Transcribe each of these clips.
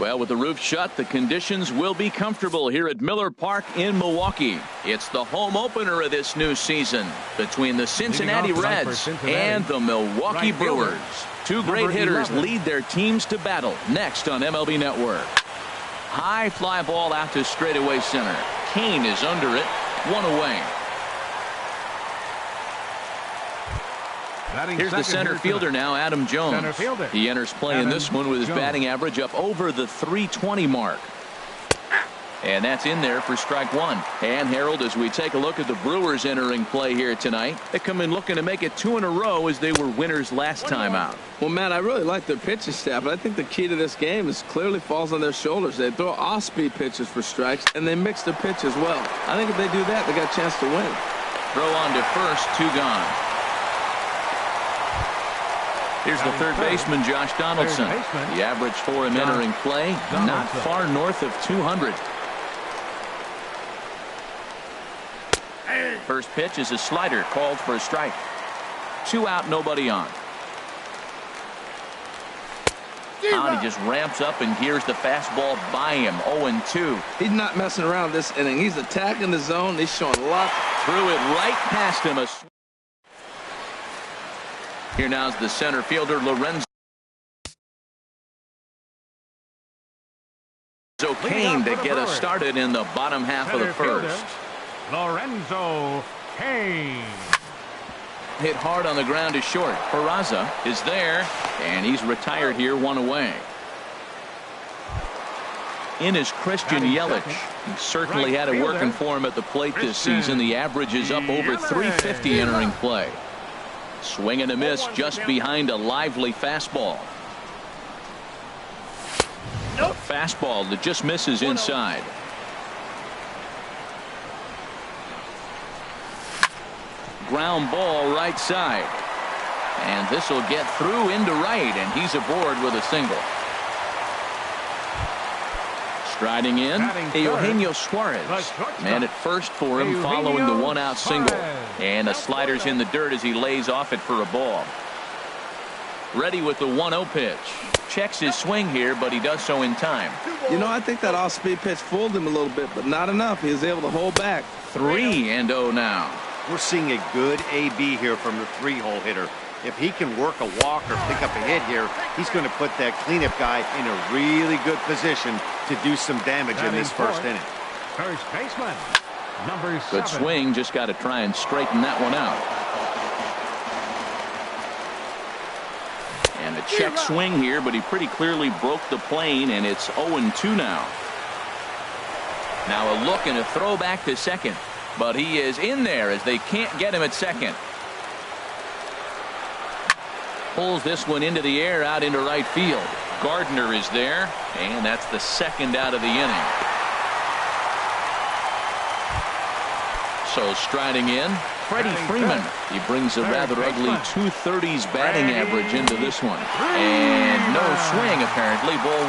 Well, with the roof shut, the conditions will be comfortable here at Miller Park in Milwaukee. It's the home opener of this new season between the Cincinnati Reds and the Milwaukee Brewers. Two great hitters lead their teams to battle next on MLB Network. High fly ball out to straightaway center. Kane is under it, one away. Here's the center fielder now, Adam Jones. He enters play in this one with his batting average up over the .320 mark. And that's in there for strike one. And Harold, as we take a look at the Brewers entering play here tonight, they come in looking to make it 2 in a row as they were winners last time out. Well, Matt, I really like their pitching staff, but I think the key to this game is clearly falls on their shoulders. They throw off-speed pitches for strikes, and they mix their pitch as well. I think if they do that, they got a chance to win. Throw on to first, 2 gone. Here's the third baseman, Josh Donaldson. The average for him entering play, not far north of 200. First pitch is a slider called for a strike. 2 out, nobody on. Now he just ramps up, and here's the fastball by him. 0-2. He's not messing around this inning. He's attacking the zone. He's showing a lot. Threw it right past him. Here now's the center fielder, Lorenzo Kane, to get us started in the bottom half of the first. Lorenzo Kane. Hit hard on the ground to short. Peraza is there, and he's retired here, 1 away. In is Christian Yelich. He certainly had it working for him at the plate this season. The average is up over 350 entering play. Swing and a miss just behind a lively fastball. A fastball that just misses inside. Ground ball right side. And this will get through into right, and he's aboard with a single. Striding in, Eugenio Suarez. Man at first for him following the 1-out single. And the slider's in the dirt as he lays off it for a ball. Ready with the 1-0 pitch. Checks his swing here, but he does so in time. You know, I think that off-speed pitch fooled him a little bit, but not enough. He was able to hold back. 3-0 now. We're seeing a good AB here from the 3-hole hitter. If he can work a walk or pick up a hit here, he's going to put that cleanup guy in a really good position to do some damage in this first inning. First baseman, number 7. Good swing, just got to try and straighten that one out. And a check swing here, but he pretty clearly broke the plane, and it's 0-2 now. Now a look and a throw back to second, but he is in there as they can't get him at second. Pulls this one into the air out into right field. Gardner is there, and that's the second out of the inning. So striding in, Freddie Freeman. He brings a rather ugly 230s batting average into this one. And no swing apparently, ball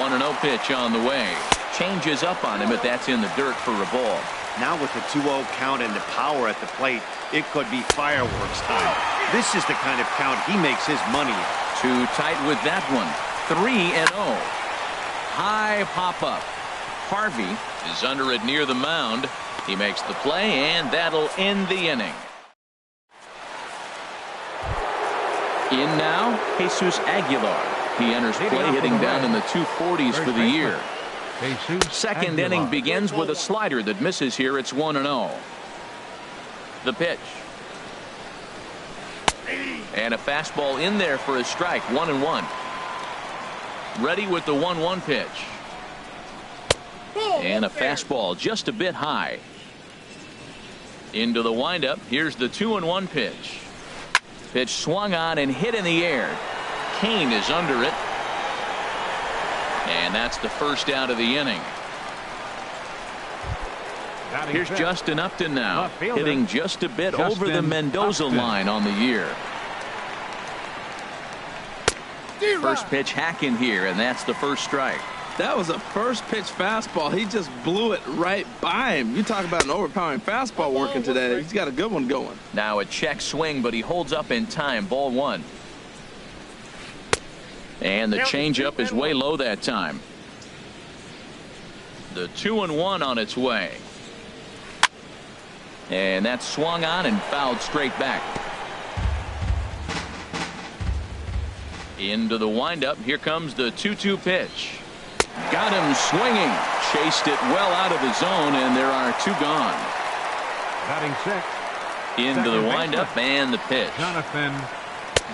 1. 1-0 pitch on the way. Changes up on him, but that's in the dirt for a ball. Now with the 2-0 count and the power at the plate, it could be fireworks time. This is the kind of count he makes his money. Too tight with that one. 3-0. High pop up. Harvey is under it near the mound. He makes the play, and that'll end the inning. In now, Jesus Aguilar. He enters play hitting down in the 240s for the year. Second inning begins with a slider that misses here. It's 1-0. The pitch. And a fastball in there for a strike. 1-1. Ready with the 1-1 pitch. And a fastball just a bit high. Into the windup. Here's the 2-1 pitch. Pitch swung on and hit in the air. Kane is under it. And that's the first out of the inning. Here's Justin Upton now, hitting just a bit over the Mendoza line on the year. First pitch hack in here, and that's the first strike. That was a first pitch fastball. He just blew it right by him. You talk about an overpowering fastball working today. He's got a good one going. Now a check swing, but he holds up in time. Ball 1. And the changeup is way low that time. The 2-1 on its way. And that's swung on and fouled straight back. Into the windup. Here comes the 2-2 pitch. Got him swinging. Chased it well out of the zone, and there are 2 gone. Batting sixth. Into the windup and the pitch.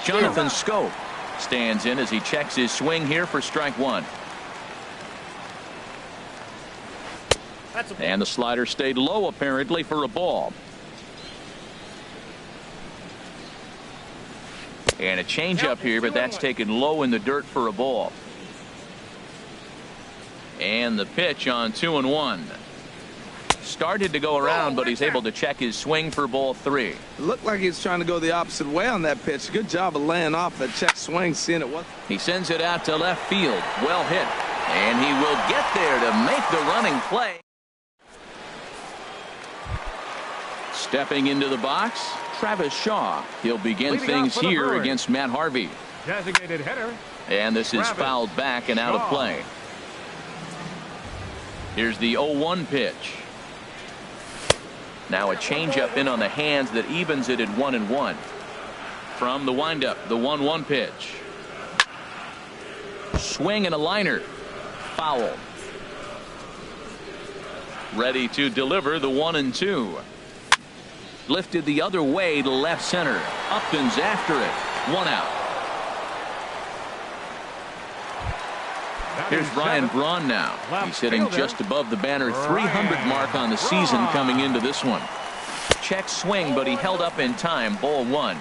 Jonathan Scope stands in as he checks his swing here for strike 1. And the slider stayed low apparently for a ball. And a changeup here, but that's taken low in the dirt for a ball. And the pitch on 2-1. Started to go around, but he's able to check his swing for ball 3. It looked like he was trying to go the opposite way on that pitch. Good job of laying off that check swing, seeing it was. He sends it out to left field. Well hit. And he will get there to make the running play. Stepping into the box, Travis Shaw. He'll begin things here against Matt Harvey. Designated hitter. And this is fouled back and out of play. Here's the 0-1 pitch. Now a changeup in on the hands that evens it at 1-1. From the windup, the 1-1 pitch. Swing and a liner. Foul. Ready to deliver the 1-2. Lifted the other way to left center. Upton's after it. 1 out. Here's Ryan Braun now. He's hitting just above the banner 300 mark on the season coming into this one. Check swing, but he held up in time. Ball 1.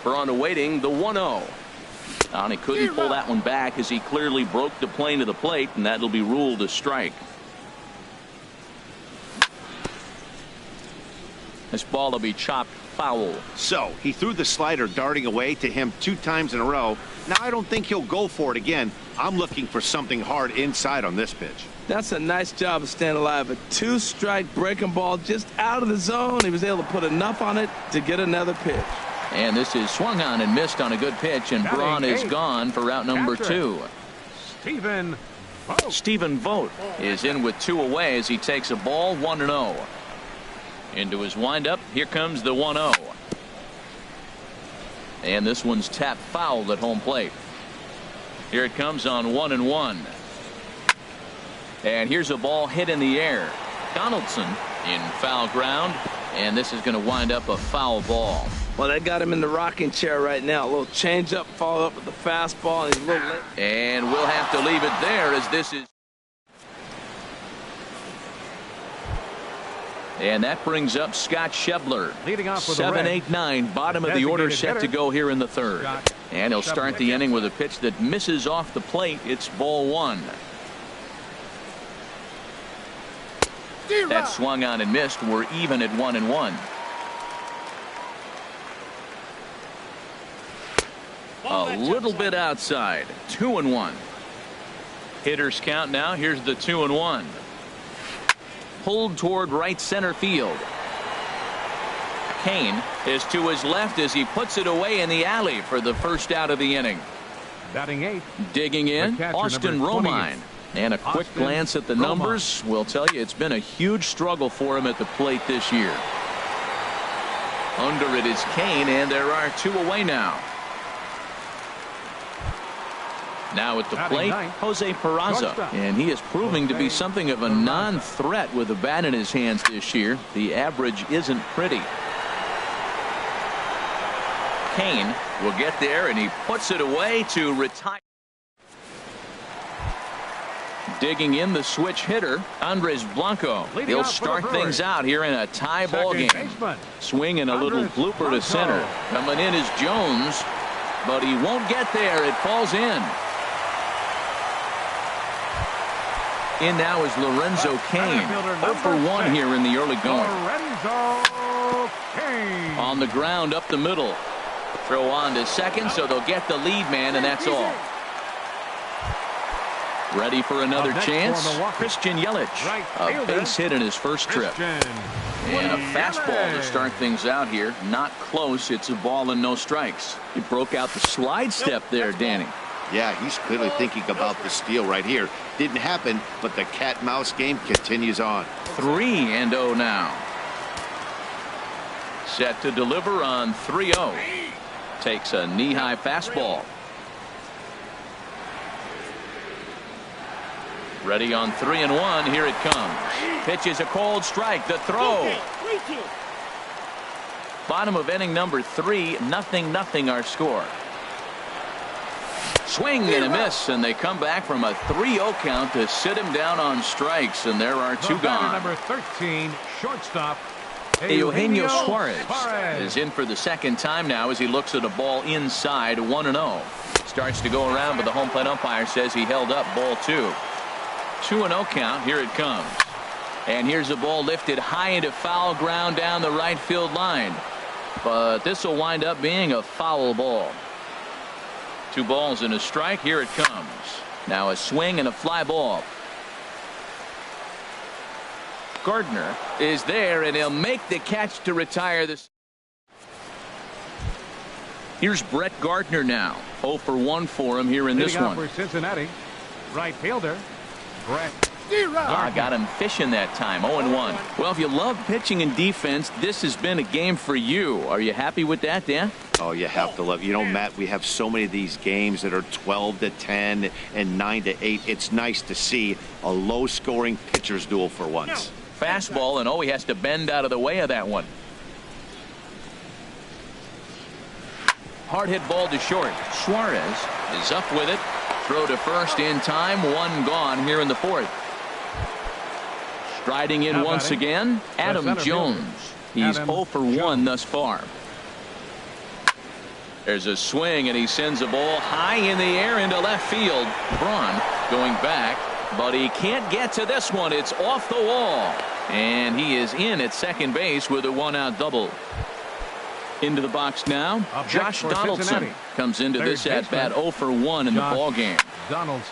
Braun awaiting the 1-0. And he couldn't pull that one back as he clearly broke the plane of the plate, and that'll be ruled a strike. This ball will be chopped foul. So he threw the slider darting away to him 2 times in a row. Now I don't think he'll go for it again. I'm looking for something hard inside on this pitch. That's a nice job of staying alive. A 2-strike breaking ball just out of the zone. He was able to put enough on it to get another pitch. And this is swung on and missed on a good pitch, and Braun is gone for out number 2. Stephen Vogt is in with 2 away as he takes a ball 1-0. Into his windup. Here comes the 1-0. And this one's tapped foul at home plate. Here it comes on 1-1. And here's a ball hit in the air. Donaldson in foul ground. And this is going to wind up a foul ball. Well, they got him in the rocking chair right now. A little changeup, followed up with the fastball. And he's a little late. And we'll have to leave it there as this is. And that brings up Scott Schebler. Leading off with 7-8-9, bottom of the order set to go here in the 3rd. And he'll start the inning with a pitch that misses off the plate. It's ball 1. That swung on and missed. We're even at 1-1. A little bit outside. 2-1. Hitters count now. Here's the 2-1. Pulled toward right center field. Kane is to his left as he puts it away in the alley for the first out of the inning. Batting 8. Digging in, Austin Romine. And a quick glance at the numbers will tell you it's been a huge struggle for him at the plate this year. Under it is Kane, and there are 2 away now. Now at the plate, Jose Peraza, and he is proving to be something of a non-threat with a bat in his hands this year. The average isn't pretty. Kane will get there, and he puts it away to retire. Digging in the switch hitter, Andres Blanco. He'll start things out here in a tie ball game. Swing and a little blooper to center. Coming in is Jones, but he won't get there. It falls in. In now is Lorenzo Cain. 0 for 1 here in the early going. On the ground up the middle. Throw on to second, so they'll get the lead man, and that's all. Ready for another Up next chance. for Milwaukee. Christian Yelich, Right a fielder, base hit in his first trip. Christian And a fastball to Yelich. start things out here. Not close. It's a ball and no strikes. He broke out the slide step there, Danny. Yeah, he's clearly thinking about the steal right here. Didn't happen, but the cat-mouse game continues on. 3-0 now. Set to deliver on 3-0. Takes a knee-high fastball. Ready on 3-1. Here it comes. Pitches a cold strike. The throw. Bottom of inning number 3. 0-0 our score. Swing and a miss, and they come back from a 3-0 count to sit him down on strikes, and there are 2 The batter, gone. number 13, shortstop, Eugenio Suarez Suarez is in for the second time now as he looks at a ball inside. 1-0. Starts to go around, but the home plate umpire says he held up ball 2. 2-0 count. Here it comes. And here's a ball lifted high into foul ground down the right field line. But this will wind up being a foul ball. 2 balls and a strike. Here it comes. Now a swing and a fly ball. Gardner is there, and he'll make the catch to retire this. Here's Brett Gardner now. 0 for 1 for him here in this Leading off one. for Cincinnati, right fielder, Brett Got him fishing that time. 0-1. Well, if you love pitching and defense, this has been a game for you. Are you happy with that, Dan? Oh, you have to love. You know, Matt, we have so many of these games that are 12-10 and 9-8. It's nice to see a low-scoring pitcher's duel for once. Fastball, and he has to bend out of the way of that one. Hard hit ball to short. Suarez is up with it. Throw to first in time. 1 gone here in the 4th. Striding in once again, Adam Jones. He's 0 for 1 thus far. There's a swing, and he sends a ball high in the air into left field. Braun going back, but he can't get to this one. It's off the wall, and he is in at second base with a 1-out double. Into the box now. Josh Donaldson comes into this at bat 0 for 1 in the ball game.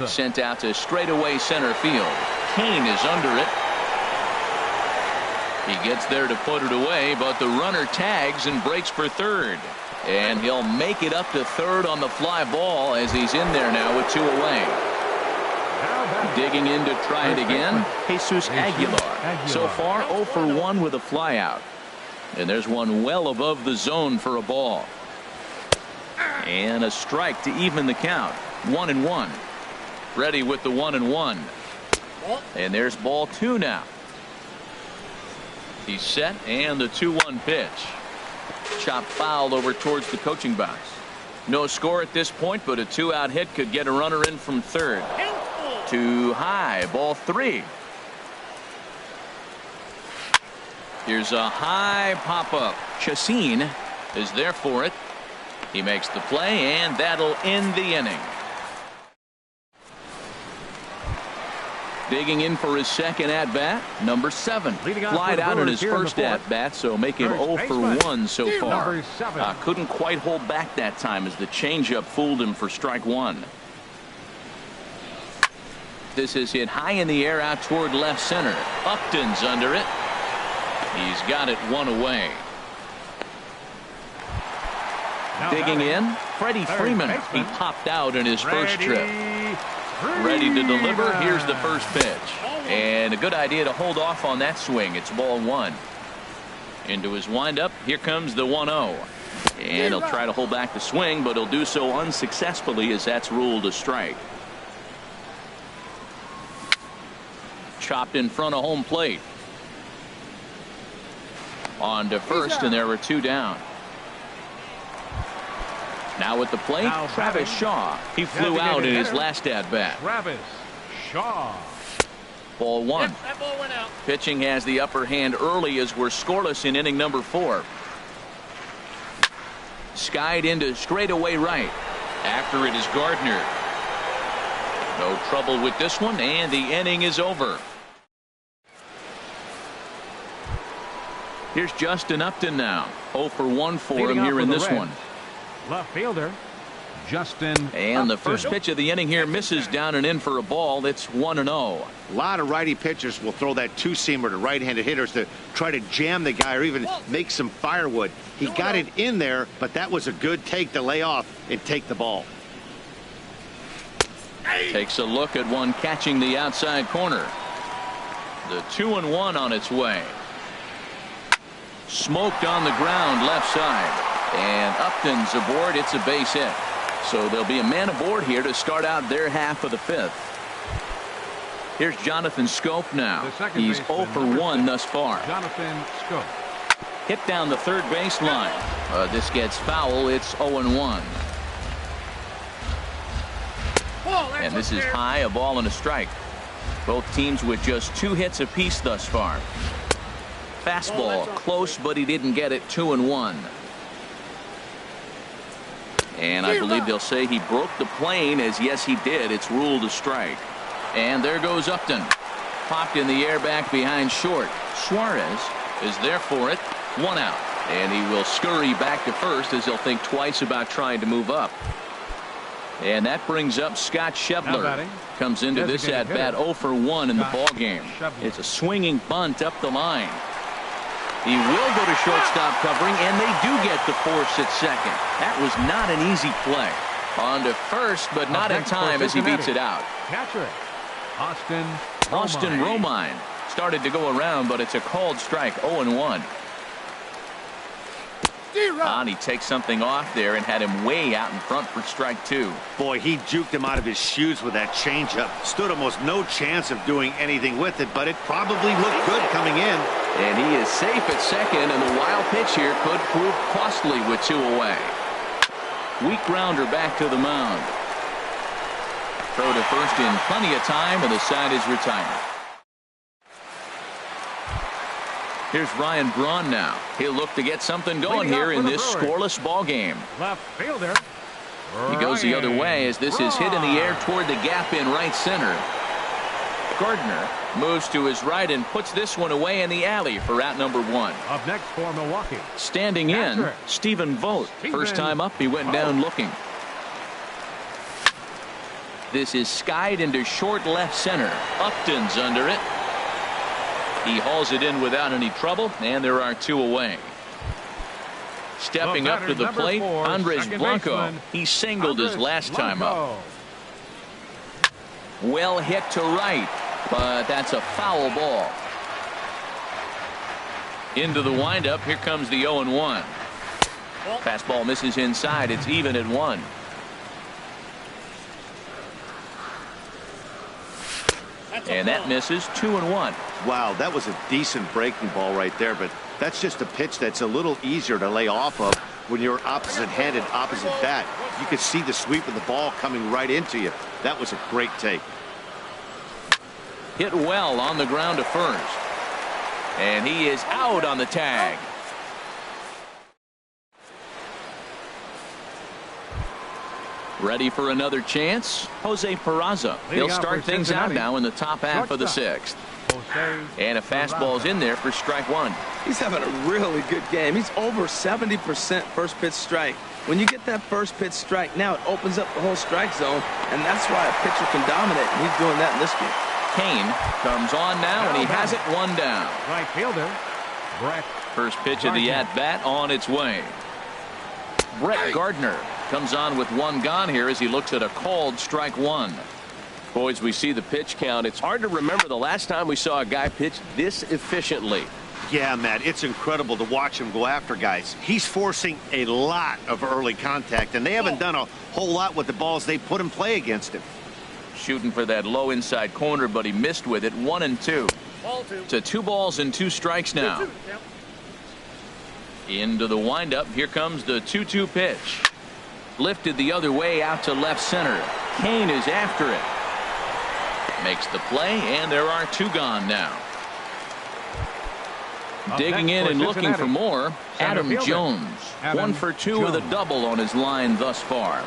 Sent out to straightaway center field. Kane is under it. He gets there to put it away, but the runner tags and breaks for third. And he'll make it up to third on the fly ball as he's in there now with 2 away. Digging in to try it again, Jesus Aguilar. So far 0 for 1 with a fly out. And there's one well above the zone for a ball. And a strike to even the count. 1-1. Ready with the 1-1. And there's ball 2 now. He's set, and the 2-1 pitch. Chop foul over towards the coaching box. No score at this point, but a 2-out hit could get a runner in from third. Too high. Ball 3. Here's a high pop-up. Chacin is there for it. He makes the play, and that'll end the inning. Digging in for his second at-bat, number 7. Flied out in his first at-bat, so make him 0 for 1 so far. Couldn't quite hold back that time as the changeup fooled him for strike 1. This is hit high in the air out toward left center. Upton's under it. He's got it 1 away. Digging in, Freddie Freeman. He popped out in his first trip. Ready to deliver. Here's the first pitch. And a good idea to hold off on that swing. It's ball 1. Into his windup. Here comes the 1-0. And he'll try to hold back the swing, but he'll do so unsuccessfully as that's ruled a strike. Chopped in front of home plate. On to first, and there were 2 down. Now at the plate, Travis Shaw. He flew out in his last at-bat. Travis Shaw. Ball 1. Yep, that ball went out. Pitching has the upper hand early as we're scoreless in inning number 4. Skied into straightaway right. After it is Gardner. No trouble with this one, and the inning is over. Here's Justin Upton now. 0 for 1 for him here in this one. Left fielder Justin And the Upton. first pitch of the inning here misses down and in for a ball. It's 1-0. A lot of righty pitchers will throw that two-seamer to right-handed hitters to try to jam the guy or even make some firewood. He got it in there, but that was a good take to lay off and take the ball. Takes a look at one catching the outside corner. The 2-1 on its way. Smoked on the ground left side. And Upton's aboard. It's a base hit. So there'll be a man aboard here to start out their half of the fifth. Here's Jonathan Scope now. He's 0 for 1 thus far. Jonathan Scope. Hit down the third baseline. This gets foul. It's 0-1. And this is high, a ball and a strike. Both teams with just 2 hits apiece thus far. Fastball close, but he didn't get it. 2-1. And I believe they'll say he broke the plane, as yes he did. It's ruled a strike. And there goes Upton. Popped in the air back behind short. Suarez is there for it. 1 out. And he will scurry back to first as he'll think twice about trying to move up. And that brings up Scott Schebler. Comes into this at bat 0 for 1 in the ball game. It's a swinging bunt up the line. He will go to shortstop covering, and they do get the force at second. That was not an easy play. On to first, but not in time as he beats it out. Catcher Austin Romine started to go around, but it's a called strike. 0-1. And he takes something off there and had him way out in front for strike 2. Boy, he juked him out of his shoes with that changeup. Stood almost no chance of doing anything with it, but it probably looked good coming in. And he is safe at second, and the wild pitch here could prove costly with 2 away. Weak grounder back to the mound. Throw to first in plenty of time, and the side is retired. Here's Ryan Braun now. He'll look to get something going here in this scoreless ball game. Left fielder. He goes the other way as this is hit in the air toward the gap in right center. Gardner moves to his right and puts this one away in the alley for out number 1. Up next for Milwaukee. Standing in, Stephen Vogt. First time up, he went down looking. This is skied into short left center. Upton's under it. He hauls it in without any trouble, and there are 2 away. Stepping up to the plate, Andres Blanco. He singled his last time up. Well hit to right, but that's a foul ball. Into the windup, here comes the 0-1. Fastball misses inside. It's even at 1. And that misses. 2-1. Wow, that was a decent breaking ball right there, but that's just a pitch that's a little easier to lay off of when you're opposite-handed, opposite bat. You could see the sweep of the ball coming right into you. That was a great take. Hit well on the ground to first. And he is out on the tag. Ready for another chance? Jose Peraza. He'll start things out now in the top half of the 6th. And a fastball's in there for strike 1. He's having a really good game. He's over 70% first pitch strike. When you get that first pitch strike, now it opens up the whole strike zone, and that's why a pitcher can dominate, and he's doing that in this game. Kane comes on now, and he has it 1 down. Right fielder, Brett. First pitch of the at-bat on its way. Brett Gardner comes on with 1 gone here as he looks at a called strike 1. Boys, we see the pitch count. It's hard to remember the last time we saw a guy pitch this efficiently. Yeah, Matt, it's incredible to watch him go after guys. He's forcing a lot of early contact, and they haven't done a whole lot with the balls they put in play against him. Shooting for that low inside corner, but he missed with it. 1-2. To 2 balls and 2 strikes now. Into the windup. Here comes the 2-2 pitch. Lifted the other way out to left center. Kane is after it. Makes the play, and there are 2 gone now. Digging in and looking for more, Adam Jones. 1 for 2 with a double on his line thus far.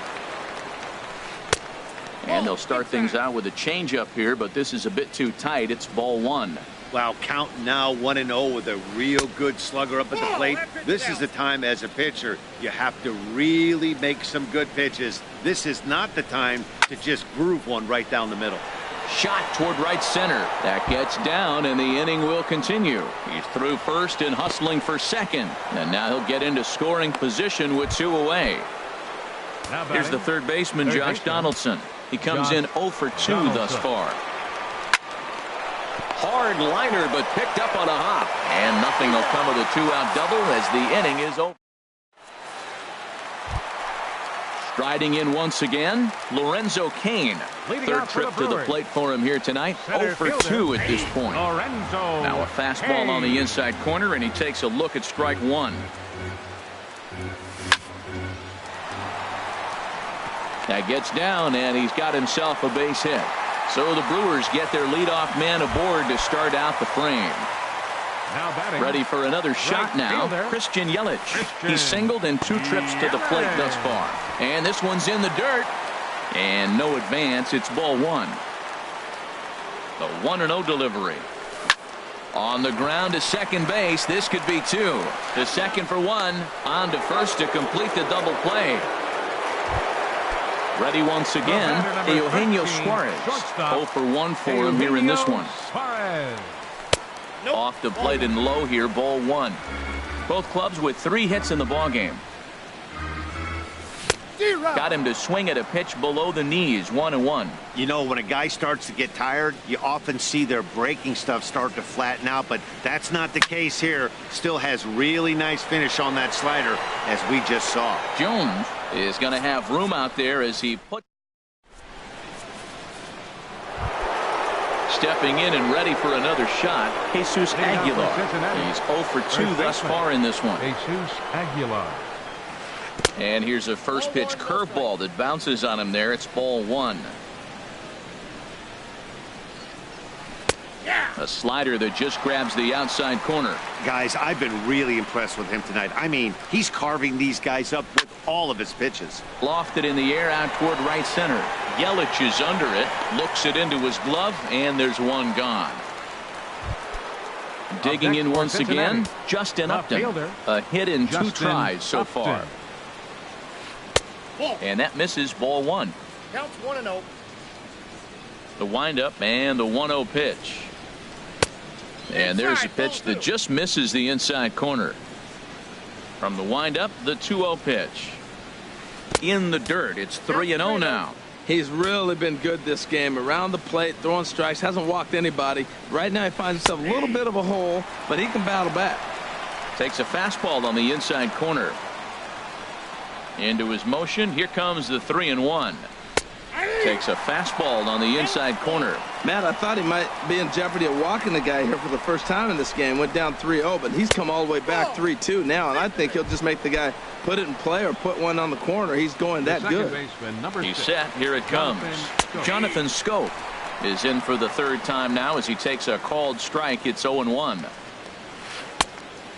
And they'll start things out with a changeup here, but this is a bit too tight. It's ball 1. Wow, count now 1-0 with a real good slugger up at the plate. This is the time as a pitcher you have to really make some good pitches. This is not the time to just groove one right down the middle. Shot toward right center. That gets down, and the inning will continue. He's through first and hustling for second. And now he'll get into scoring position with 2 away. Here's the third baseman, Josh Donaldson. He comes in 0 for 2 thus far. Hard liner, but picked up on a hop. And nothing will come of the 2-out double as the inning is over. Striding in once again, Lorenzo Cain. Third trip to the plate for him here tonight. 0 for 2 at this point. Now a fastball on the inside corner, and he takes a look at strike 1. That gets down, and he's got himself a base hit. So the Brewers get their leadoff man aboard to start out the frame. Ready for another shot now, Christian Yelich. He's singled in 2 trips to the plate thus far. And this one's in the dirt. And no advance. It's ball 1. The 1-0 delivery. On the ground to second base. This could be 2. To second for 1. On to first to complete the double play. Ready once again, Eugenio Suarez. 0 for 1 for him here in this one. Off the plate and low here, ball 1. Both clubs with 3 hits in the ballgame. Got him to swing at a pitch below the knees, 1-1. You know, when a guy starts to get tired, you often see their breaking stuff start to flatten out, but that's not the case here. Still has really nice finish on that slider, as we just saw. Jones is going to have room out there as he puts. Stepping in and ready for another shot, Jesus Aguilar. He's 0 for 2 thus far in this one. Jesus Aguilar. And here's a first pitch curveball that bounces on him there. It's ball 1. A slider that just grabs the outside corner. Guys, I've been really impressed with him tonight. I mean, he's carving these guys up with all of his pitches. Lofted in the air out toward right center. Yelich is under it, looks it into his glove, and there's one gone. Digging in once again, Justin Upton. A hit in 2 tries so far. And that misses, ball 1. Counts 1-0. The windup and the 1-0 pitch. And there's a pitch that just misses the inside corner. From the windup, the 2-0 pitch. In the dirt, it's 3-0 now. He's really been good this game. Around the plate, throwing strikes, hasn't walked anybody. Right now he finds himself a little bit of a hole, but he can battle back. Takes a fastball on the inside corner. Into his motion, here comes the 3-1. Takes a fastball on the inside corner. Matt, I thought he might be in jeopardy of walking the guy here for the first time in this game. Went down 3-0, but he's come all the way back 3-2 now, and I think he'll just make the guy put it in play or put one on the corner. He's going that good. He's set. Here it comes. Jonathan Scope is in for the 3rd time now as he takes a called strike. It's 0-1.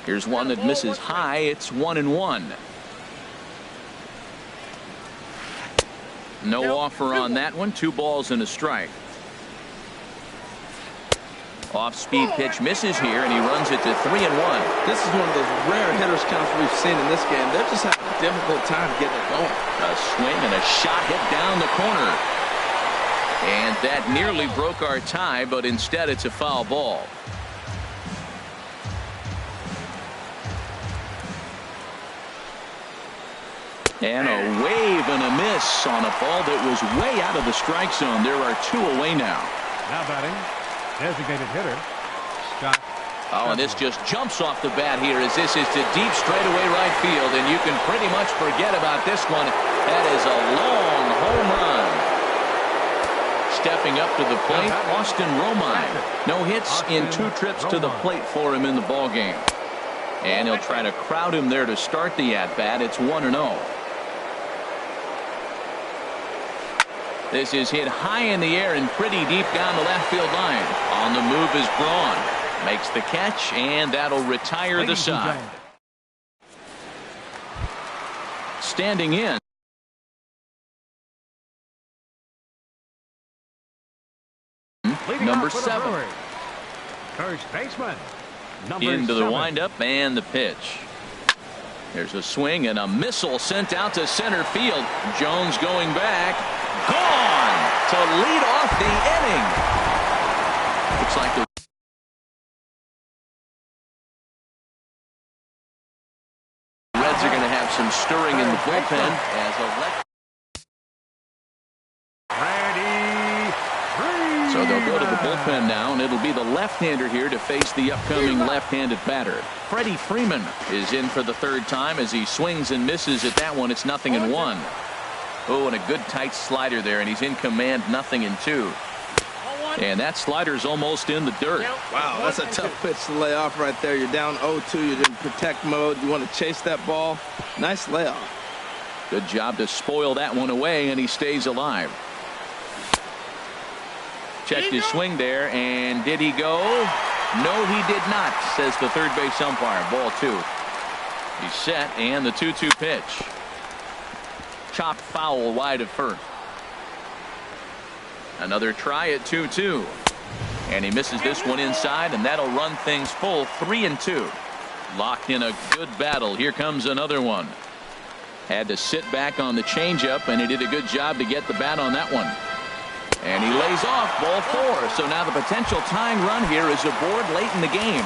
Here's one that misses high. It's 1-1. No offer on that one. 2 balls and a strike. Off-speed pitch misses here, and he runs it to 3-1. This is one of those rare hitters counts we've seen in this game. They're just having a difficult time getting it going. A swing and a shot hit down the corner. And that nearly broke our tie, but instead it's a foul ball. And a wave and a miss on a ball that was way out of the strike zone. There are 2 away now. Now batting, designated hitter, Scott. Oh, and this just jumps off the bat here as this is to deep straightaway right field, and you can pretty much forget about this one. That is a long home run. Stepping up to the plate, Austin Romine. No hits in 2 trips to the plate for him in the ballgame. And he'll try to crowd him there to start the at-bat. It's 1-0. This is hit high in the air and pretty deep down the left field line. On the move is Braun. Makes the catch, and that'll retire the side. Standing in. Number 7. First baseman. Into the windup and the pitch. There's a swing and a missile sent out to center field. Jones going back. Gone to lead off the inning. Looks like the Reds are going to have some stirring in the bullpen as a left. So they'll go to the bullpen now, and it'll be the left-hander here to face the upcoming left-handed batter. Freddie Freeman is in for the third time as he swings and misses at that one. It's 0-1. Oh, and a good tight slider there, and he's in command, 0-2. And that slider's almost in the dirt. Wow, that's a tough pitch to lay off right there. You're down 0-2. You're in protect mode. You want to chase that ball. Nice layoff. Good job to spoil that one away, and he stays alive. Checked his swing there, and did he go? No, he did not, says the third base umpire. Ball 2. He's set, and the 2-2 pitch. Chopped foul wide of first. Another try at 2-2. And he misses this one inside, and that'll run things full 3-2. Locked in a good battle. Here comes another one. Had to sit back on the changeup, and he did a good job to get the bat on that one. And he lays off ball 4. So now the potential tying run here is aboard late in the game.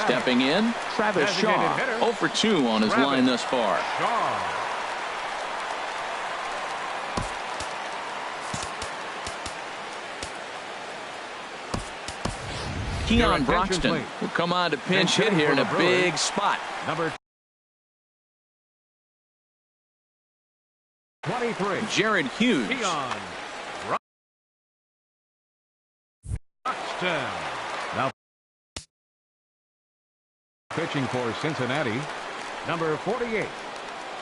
Stepping in, Travis Shaw. 0 for 2 on his line thus far. Keon Broxton will come on to pinch hit here in a big spot. Number 23. Jared Hughes. Keon Broxton. Now pitching for Cincinnati. Number 48.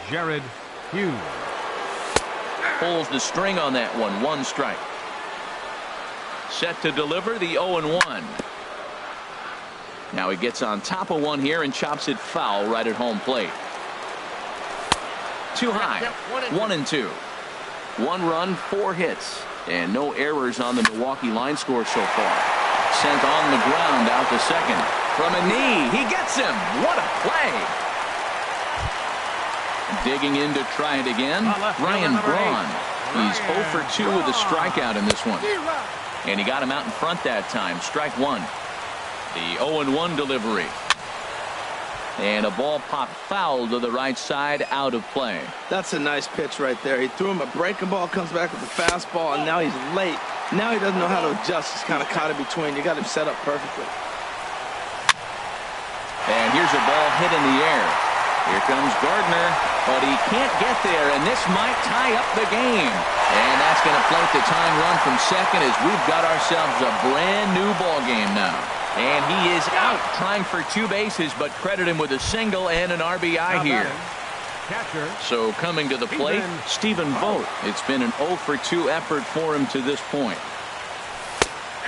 Jared Hughes. Pulls the string on that one. 1 strike. Set to deliver the 0-1. Now he gets on top of one here and chops it foul right at home plate. Too high. 1-2. 1 run, 4 hits, and no errors on the Milwaukee line score so far. Sent on the ground out to second. From a knee, he gets him. What a play. Digging in to try it again, Ryan Braun. He's 0 for 2 with a strikeout in this one. And he got him out in front that time. Strike 1. The 0-1 delivery. And a ball popped foul to the right side, out of play. That's a nice pitch right there. He threw him a breaking ball, comes back with a fastball, and now he's late. Now he doesn't know how to adjust. He's kind of caught in between. You got him set up perfectly. And here's a ball hit in the air. Here comes Gardner, but he can't get there, and this might tie up the game. And that's going to plate the tying run from second as we've got ourselves a brand new ball game now. And he is out trying for 2 bases, but credit him with a single and an RBI here. So coming to the plate, Stephen Vogt. It's been an 0 for 2 effort for him to this point.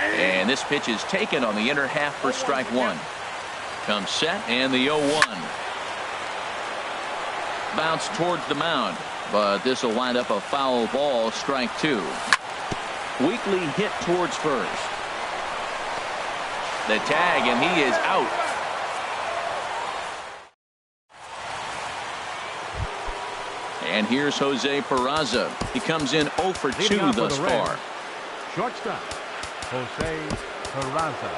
And this pitch is taken on the inner half for strike 1. Comes set, and the 0-1. Bounce towards the mound, but this will wind up a foul ball, strike 2. Weakly hit towards first. The tag, and he is out. And here's Jose Peraza. He comes in 0 for 2 thus far. Shortstop, Jose Peraza.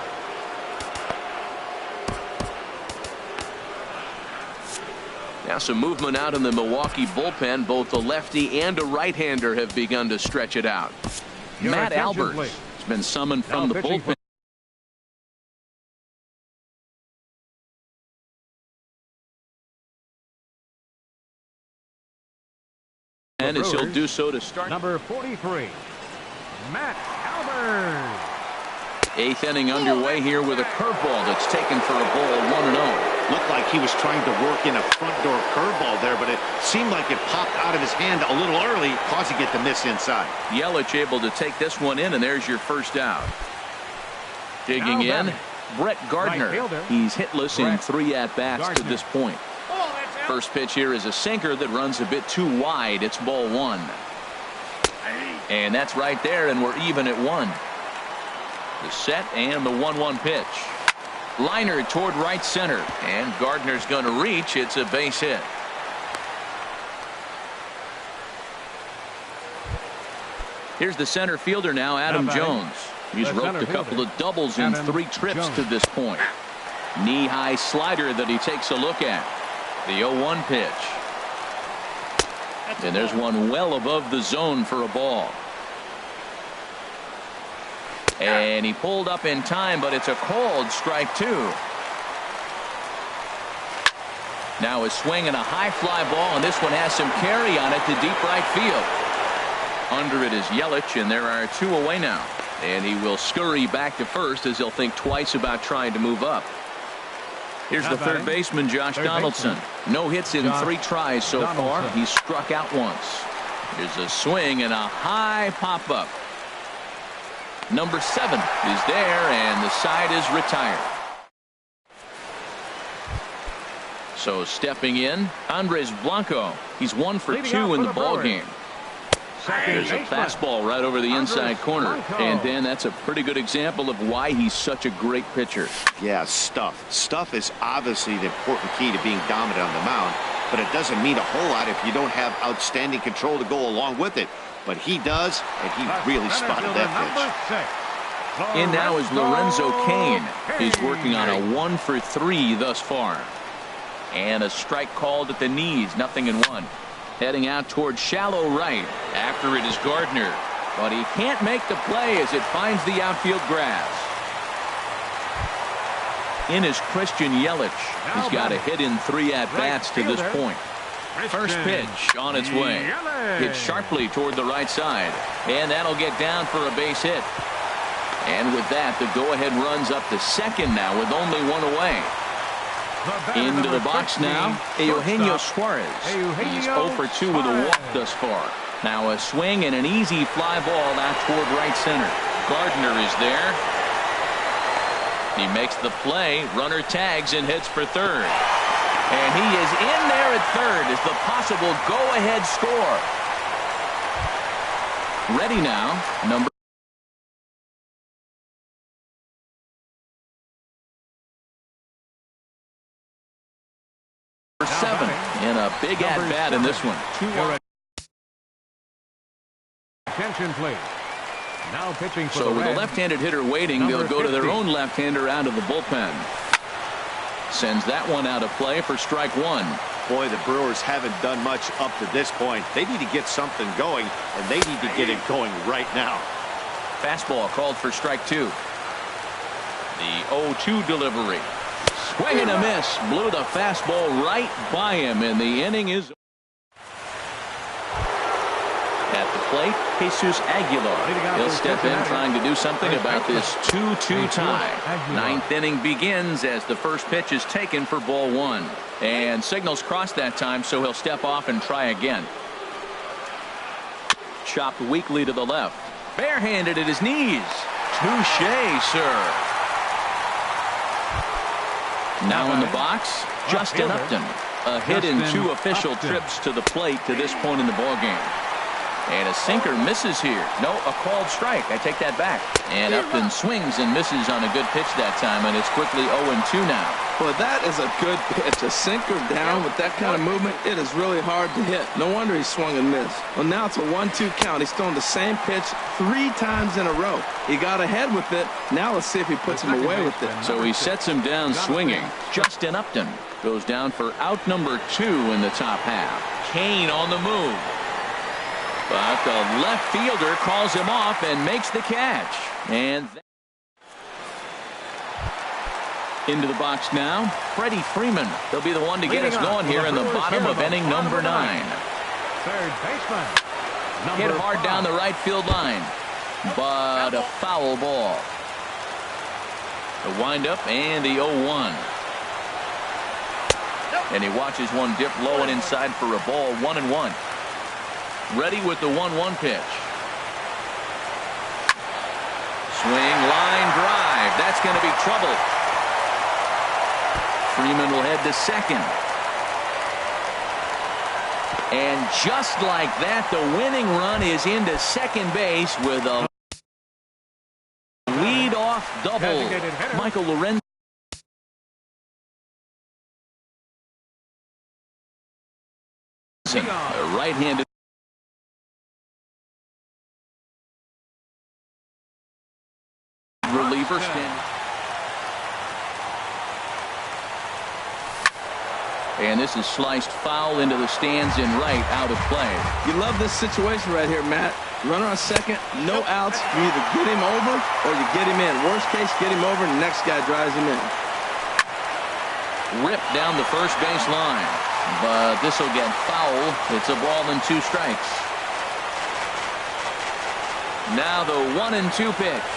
Now some movement out in the Milwaukee bullpen. Both a lefty and a right-hander have begun to stretch it out. Matt Albers has been summoned from the bullpen. And as he'll do so to start. Number 43, Matt Albers. 8th inning underway here with a curveball that's taken for a ball, 1-0. Looked like he was trying to work in a front door curveball there, but it seemed like it popped out of his hand a little early, causing it to miss inside. Yelich able to take this one in, and there's your first out. Digging in, Brett Gardner. He's hitless in 3 at-bats to this point. First pitch here is a sinker that runs a bit too wide. It's ball 1. And that's right there, and we're even at 1. The set and the 1-1 pitch. Liner toward right center, and Gardner's going to reach. It's a base hit. Here's the center fielder now, Adam Jones. He's roped a couple of doubles in 3 trips to this point. Knee-high slider that he takes a look at. The 0-1 pitch. And there's one well above the zone for a ball. And he pulled up in time, but it's a called strike 2. Now a swing and a high fly ball, and this one has some carry on it to deep right field. Under it is Yelich, and there are 2 away now. And he will scurry back to first as he'll think twice about trying to move up. Here's the third baseman, Josh Donaldson. No hits in 3 tries so far. He's struck out once. Here's a swing and a high pop-up. Number 7 is there, and the side is retired. So stepping in, Andres Blanco. He's 1 for 2 in the ballgame. There's a fastball right over the inside corner. And then that's a pretty good example of why he's such a great pitcher. Yeah, stuff. Stuff is obviously the important key to being dominant on the mound, but it doesn't mean a whole lot if you don't have outstanding control to go along with it. But he does, and he really spotted that pitch. In now is Lorenzo Cain. He's working on a 1 for 3 thus far. And a strike called at the knees, 0-1. Heading out toward shallow right. After it is Gardner. But he can't make the play as it finds the outfield grass. In is Christian Yelich. He's got a hit in 3 at-bats to this point. First pitch on its way. Hit sharply toward the right side. And that'll get down for a base hit. And with that, the go-ahead runs up to second now with only 1 away. Into the box now, Eugenio Suarez. He's 0 for 2 with a walk thus far. Now a swing and an easy fly ball out toward right center. Gardner is there. He makes the play. Runner tags and hits for third. And he is in there at third as the possible go-ahead score. Ready now, number 7. And a big at-bat in this one. Attention, please. Now pitching for so with a left-handed hitter waiting, they'll go to their own left-hander out of the bullpen. Sends that one out of play for strike 1. Boy, the Brewers haven't done much up to this point. They need to get something going, and they need to get it going right now. Fastball called for strike 2. The 0-2 delivery. Swing and a miss. Blew the fastball right by him, and the inning is at the plate. Jesus Aguilar. He'll step in trying to do something about this 2-2 tie. 9th inning begins as the first pitch is taken for ball 1. And signals crossed that time, so he'll step off and try again. Chopped weakly to the left. Barehanded at his knees. Touché, sir. Now in the box, Justin Upton. A hit in 2 official trips to the plate to this point in the ballgame. And a sinker misses here. No, a called strike. I take that back. And Upton swings and misses on a good pitch that time, and it's quickly 0-2 now. Well, that is a good pitch. A sinker down with that kind of movement, it is really hard to hit. No wonder he swung and missed. Well, now it's a 1-2 count. He's thrown the same pitch 3 times in a row. He got ahead with it. Now let's see if he puts him away with it. So he sets him down swinging. Justin Upton goes down for out number 2 in the top half. Cain on the move. But the left fielder calls him off and makes the catch. And into the box now, Freddie Freeman. He'll be the one to get us going here in the bottom of inning number 9. Third baseman. Hit hard down the right field line, but a foul ball. The windup and the 0-1. And he watches one dip low and inside for a ball. 1-1. Ready with the 1-1 pitch. Swing, line drive. That's going to be trouble. Freeman will head to second. And just like that, the winning run is into second base with a lead leadoff double. Michael Lorenzen. A right-handed reliever standing. And this is sliced foul into the stands in right, out of play. You love this situation right here, Matt. Runner on second, no outs. You either get him over or you get him in. Worst case, get him over and the next guy drives him in. Ripped down the first base line. But this will get foul. It's a ball and 2 strikes. Now the 1-2 pitch.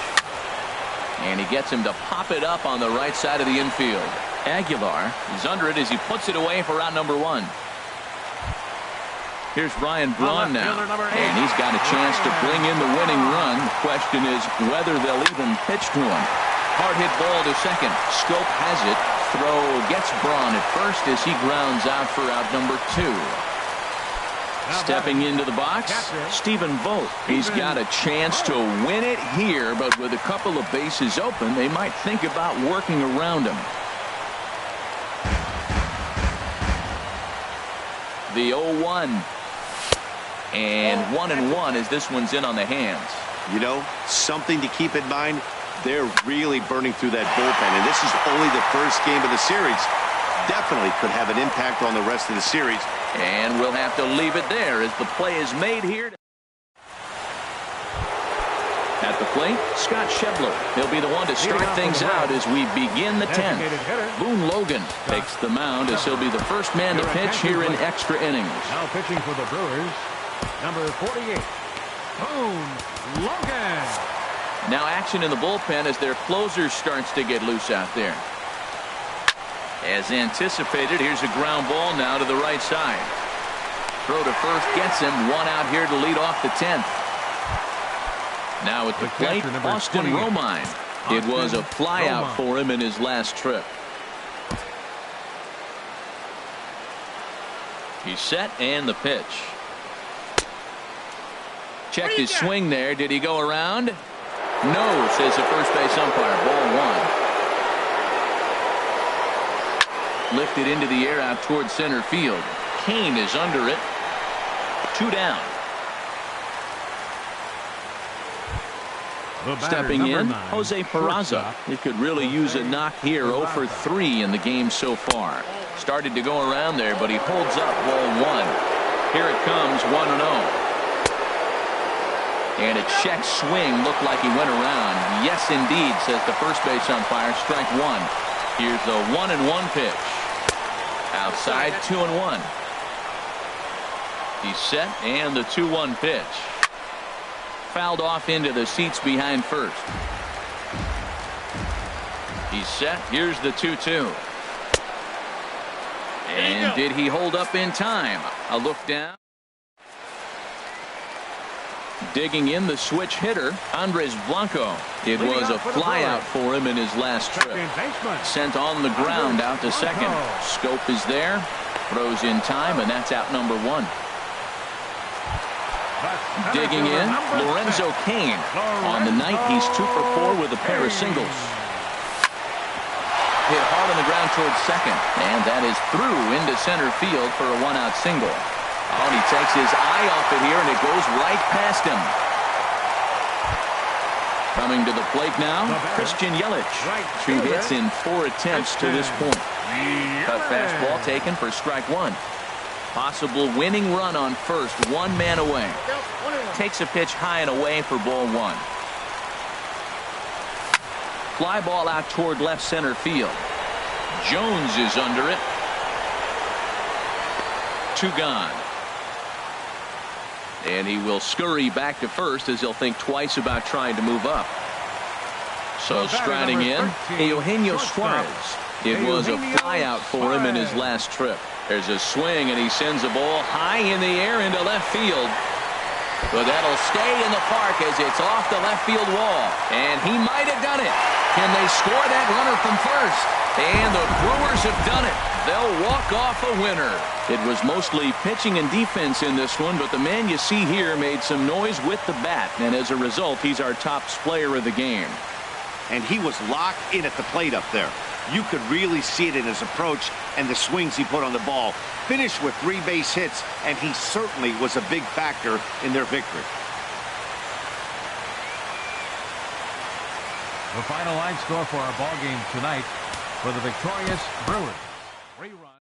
And he gets him to pop it up on the right side of the infield. Aguilar is under it as he puts it away for out number 1. Here's Ryan Braun now. And he's got a chance to bring in the winning run. The question is whether they'll even pitch to him. Hard hit ball to second. Scope has it. Throw gets Braun at first as he grounds out for out number 2. Stepping into the box, Stephen Vogt. He's got a chance to win it here, but with a couple of bases open, they might think about working around him. The 0-1. And 1-1 as this one's in on the hands. You know, something to keep in mind, they're really burning through that bullpen, and this is only the first game of the series. Definitely could have an impact on the rest of the series. And we'll have to leave it there as the play is made here. At the plate, Scott Schebler. He'll be the one to start things out as we begin the 10th. Boone Logan takes the mound as he'll be the first man to pitch here in extra innings. Now pitching for the Brewers, number 48, Boone Logan. Now action in the bullpen as their closer starts to get loose out there. As anticipated, here's a ground ball now to the right side. Throw to first gets him. 1 out here to lead off the 10th. Now at the plate, Austin Romine. It was a flyout for him in his last trip. He's set and the pitch. Checked his swing there. Did he go around? No, says the first base umpire. Ball 1. Lifted into the air out towards center field. Kane is under it. 2 down. Stepping in, Jose Peraza. He could really use a knock here. 0 for 3 in the game so far. Started to go around there, but he holds up. Ball 1. Here it comes, 1-0. And a check swing looked like he went around. Yes, indeed, says the first base umpire. Strike 1. Here's the 1-1 pitch. Outside, 2-1. He's set, and the 2-1 pitch. Fouled off into the seats behind first. He's set. Here's the 2-2. And did he hold up in time? A look down. Digging in the switch hitter, Andres Blanco. It was a flyout for him in his last trip. Sent on the ground out to second. Scope is there. Throws in time, and that's out number 1. Digging in, Lorenzo Cain. On the night, he's 2 for 4 with a pair of singles. Hit hard on the ground towards second, and that is through into center field for a 1-out single. Oh, and he takes his eye off it here, and it goes right past him. Coming to the plate now, Christian Yelich. 2 hits in 4 attempts to this point. Cut fastball taken for strike 1. Possible winning run on first, 1 man away. Takes a pitch high and away for ball 1. Fly ball out toward left center field. Jones is under it. 2 gone. And he will scurry back to first as he'll think twice about trying to move up. So striding in, Eugenio Suarez. It was a flyout for him in his last trip. There's a swing, and he sends a ball high in the air into left field. But that'll stay in the park as it's off the left field wall. And he might have done it. Can they score that runner from first? And the Brewers have done it. They'll walk off a winner. It was mostly pitching and defense in this one, but the man you see here made some noise with the bat. And as a result, he's our top player of the game. and he was locked in at the plate up there. You could really see it in his approach and the swings he put on the ball. Finished with 3 base hits, and he certainly was a big factor in their victory. The final line score for our ball game tonight for the victorious Brewers. 3 runs.